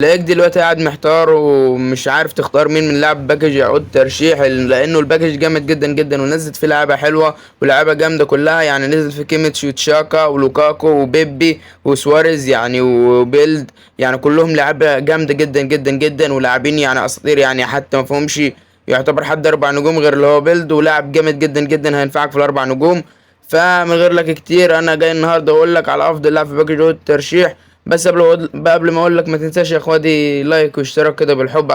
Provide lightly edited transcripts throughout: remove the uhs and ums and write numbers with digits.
تلاقيك دلوقتي قاعد محتار ومش عارف تختار مين من لاعب باكج يعود ترشيح، لانه الباكج جامد جدا جدا ونزلت فيه لعيبه حلوه ولعيبه جامده كلها. يعني نزل في كيميتش وتشاكا ولوكاكو وبيبي وسواريز يعني وبيلد، يعني كلهم لعيبه جامده جدا جدا جدا ولاعبين يعني اساطير، يعني حتى ما فيهمش يعتبر حد 4 نجوم غير اللي هو بيلد، ولاعب جامد جدا جدا هينفعك في ال4 نجوم. فمن غير لك كتير انا جاي النهارده اقول لك على افضل لاعب في باكج يعود الترشيح. بس قبل ما اقول لك، ما تنساش يا اخواتي لايك واشتراك كده بالحب،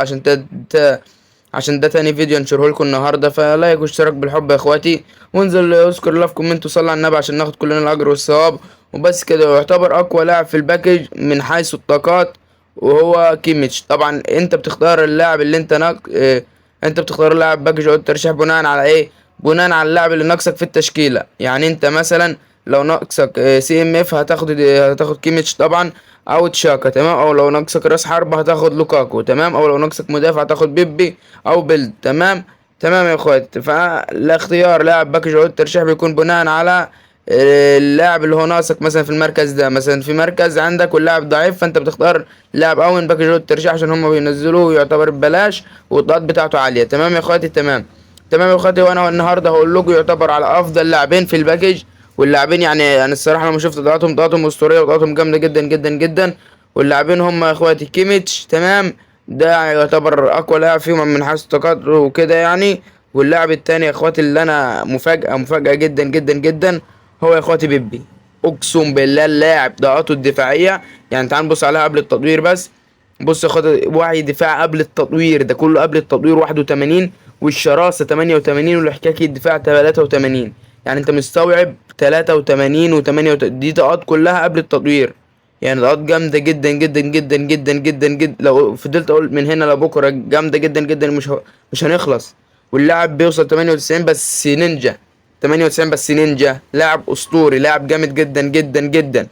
عشان ده تاني فيديو انشره لكم النهارده. فلايك واشتراك بالحب يا اخواتي، وانزل اذكر الله في كومنت وصلي على النبي عشان ناخد كلنا الاجر والثواب. وبس كده، يعتبر اقوى لاعب في الباكج من حيث الطاقات وهو كيميتش. طبعا انت بتختار اللاعب اللي انت بتختار اللاعب باكج او الترشيح بناء على ايه؟ بناء على اللاعب اللي ناقصك في التشكيله. يعني انت مثلا لو ناقصك سي ام اف هتاخد كيميتش طبعا، او تشاكا تمام. او لو ناقصك راس حربة هتاخد لوكاكو تمام. او لو ناقصك مدافع هتاخد بيبي او بيلد تمام. تمام يا اخوات. فالاختيار لاعب باكج او الترشيح بيكون بناء على اللاعب اللي هو ناقصك مثلا في المركز ده. مثلا في مركز عندك واللاعب ضعيف، فانت بتختار لاعب او من باكج او الترشيح عشان هم بينزلوه يعتبر ببلاش والضغط بتاعته عالية. تمام يا اخواتي. تمام. تمام يا اخواتي. وانا النهارده هقول لكم يعتبر على افضل لاعبين في الباكج. واللاعبين يعني الصراحه لما شفت ضغطهم اسطوريه وضغطهم جامده جدا جدا جدا. واللاعبين هم يا اخواتي كيميتش تمام، ده يعتبر اقوى لاعب فيهم من حيث الطاقات وكده يعني. واللاعب التاني يا اخواتي اللي انا مفاجأة جدا جدا جدا هو يا اخواتي بيبي. اقسم بالله اللاعب ضغطه الدفاعيه، يعني تعال نبص عليها قبل التطوير بس. بص يا اخواتي، وعي دفاع قبل التطوير ده كله قبل التطوير 81، والشراسه 88، والاحتكاكي الدفاع 83. يعني انت مستوعب 83 و8 دي طاقات كلها قبل التطوير. يعني طاقات جامده جدا جدا جدا جدا جدا جدا، لو فضلت اقول من هنا لبكره جامده جدا جدا مش هنخلص. واللاعب بيوصل 98 بس نينجا. 98 بس نينجا، لاعب اسطوري، لاعب جامد جدا جدا جدا.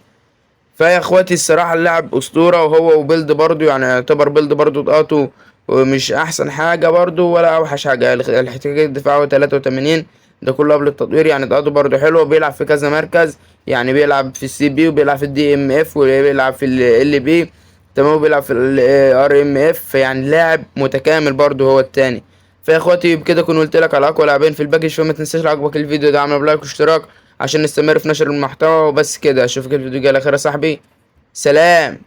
فيا اخواتي الصراحه اللاعب اسطوره، وهو وبيلد برضو يعني يعتبر بيلد برضو طاقته مش احسن حاجه برضو ولا اوحش حاجه. الاحتكاك الدفاعي 83، ده كله قبل التطوير. يعني طاقته برضو حلوه، بيلعب في كذا مركز. يعني بيلعب في السي بي وبيلعب في الدي ام اف وبيلعب في ال بي تمام، وبيلعب في الار ام اف. يعني لاعب متكامل برضو هو التاني. فيا اخواتي بكده كنت قلت لك على اقوى لاعبين في الباكج. فما تنساش لو عجبك الفيديو ده اعمل لايك واشتراك عشان نستمر في نشر المحتوى. وبس كده، اشوفك الفيديو الجاي على خير يا صاحبي. سلام.